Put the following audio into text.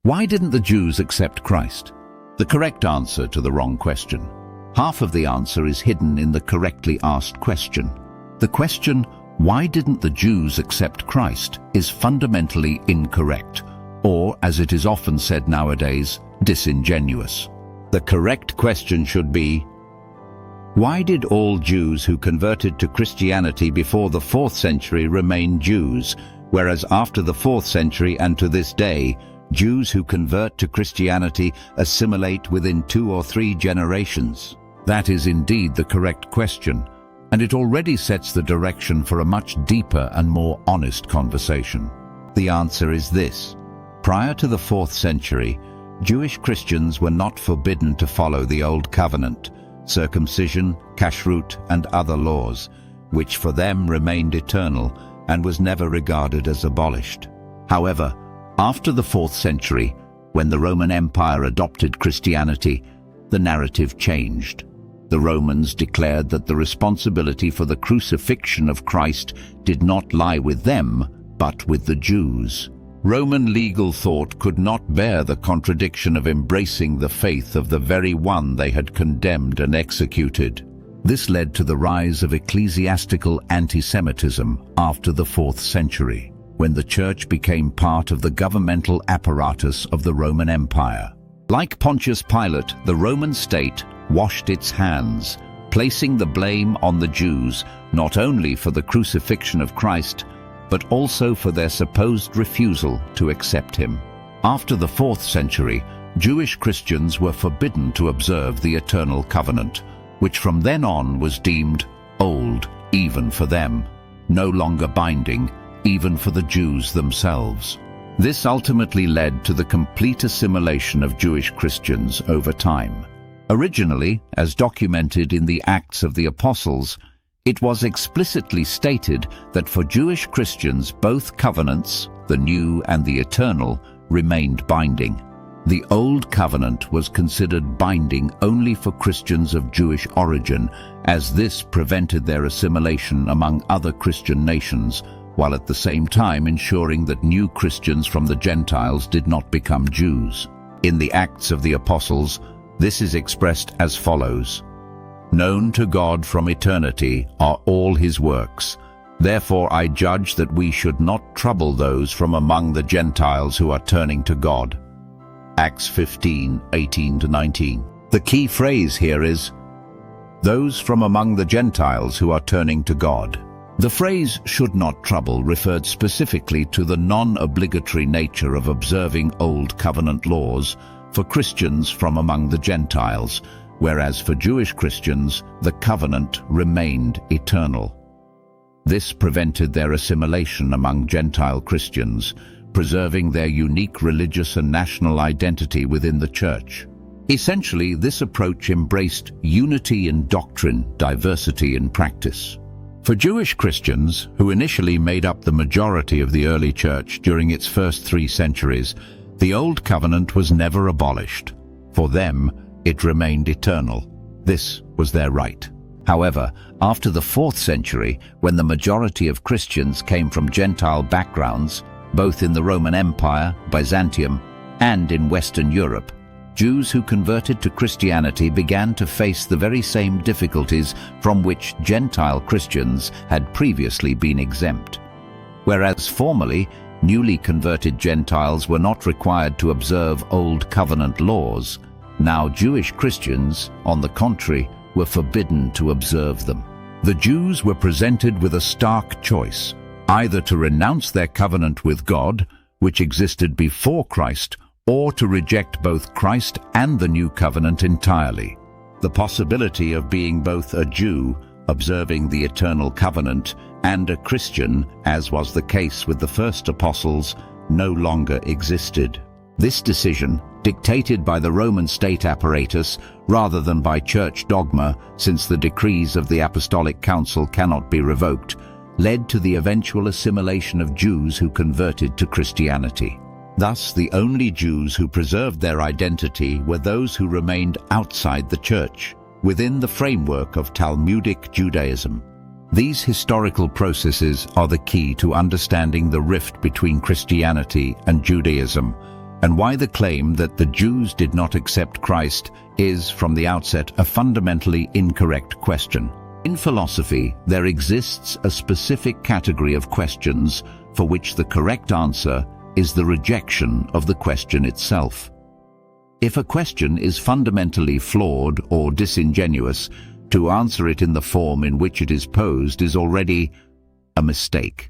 Why didn't the Jews accept Christ? The correct answer to the wrong question. Half of the answer is hidden in the correctly asked question. The question, why didn't the Jews accept Christ, is fundamentally incorrect, or, as it is often said nowadays, disingenuous. The correct question should be, why did all Jews who converted to Christianity before the 4th century remain Jews, whereas after the 4th century and to this day, Jews who convert to Christianity assimilate within 2 or 3 generations? That is indeed the correct question, and it already sets the direction for a much deeper and more honest conversation. The answer is this. Prior to the 4th century, Jewish Christians were not forbidden to follow the Old Covenant, circumcision, kashrut, and other laws, which for them remained eternal and was never regarded as abolished. However, after the 4th century, when the Roman Empire adopted Christianity, the narrative changed. The Romans declared that the responsibility for the crucifixion of Christ did not lie with them, but with the Jews. Roman legal thought could not bear the contradiction of embracing the faith of the very one they had condemned and executed. This led to the rise of ecclesiastical anti-Semitism after the 4th century, when the Church became part of the governmental apparatus of the Roman Empire. Like Pontius Pilate, the Roman state washed its hands, placing the blame on the Jews not only for the crucifixion of Christ, but also for their supposed refusal to accept him. After the 4th century, Jewish Christians were forbidden to observe the Eternal Covenant, which from then on was deemed old even for them, no longer binding even for the Jews themselves. This ultimately led to the complete assimilation of Jewish Christians over time. Originally, as documented in the Acts of the Apostles, it was explicitly stated that for Jewish Christians both covenants, the new and the eternal, remained binding. The Old Covenant was considered binding only for Christians of Jewish origin, as this prevented their assimilation among other Christian nations, while at the same time ensuring that new Christians from the Gentiles did not become Jews. In the Acts of the Apostles, this is expressed as follows. Known to God from eternity are all his works. Therefore I judge that we should not trouble those from among the Gentiles who are turning to God. Acts 15:18-19. The key phrase here is, those from among the Gentiles who are turning to God. The phrase "should not trouble" referred specifically to the non-obligatory nature of observing Old Covenant laws for Christians from among the Gentiles, whereas for Jewish Christians, the covenant remained eternal. This prevented their assimilation among Gentile Christians, preserving their unique religious and national identity within the Church. Essentially, this approach embraced unity in doctrine, diversity in practice. For Jewish Christians, who initially made up the majority of the early Church during its first 3 centuries, the Old Covenant was never abolished. For them, it remained eternal. This was their right. However, after the 4th century, when the majority of Christians came from Gentile backgrounds, both in the Roman Empire, Byzantium, and in Western Europe, Jews who converted to Christianity began to face the very same difficulties from which Gentile Christians had previously been exempt. Whereas formerly, newly converted Gentiles were not required to observe Old Covenant laws, now Jewish Christians, on the contrary, were forbidden to observe them. The Jews were presented with a stark choice, either to renounce their covenant with God, which existed before Christ, or to reject both Christ and the new covenant entirely. The possibility of being both a Jew, observing the eternal covenant, and a Christian, as was the case with the first apostles, no longer existed. This decision, dictated by the Roman state apparatus rather than by church dogma, since the decrees of the Apostolic Council cannot be revoked, led to the eventual assimilation of Jews who converted to Christianity. Thus, the only Jews who preserved their identity were those who remained outside the church, within the framework of Talmudic Judaism. These historical processes are the key to understanding the rift between Christianity and Judaism, and why the claim that the Jews did not accept Christ is, from the outset, a fundamentally incorrect question. In philosophy, there exists a specific category of questions for which the correct answer is the rejection of the question itself. If a question is fundamentally flawed or disingenuous, to answer it in the form in which it is posed is already a mistake.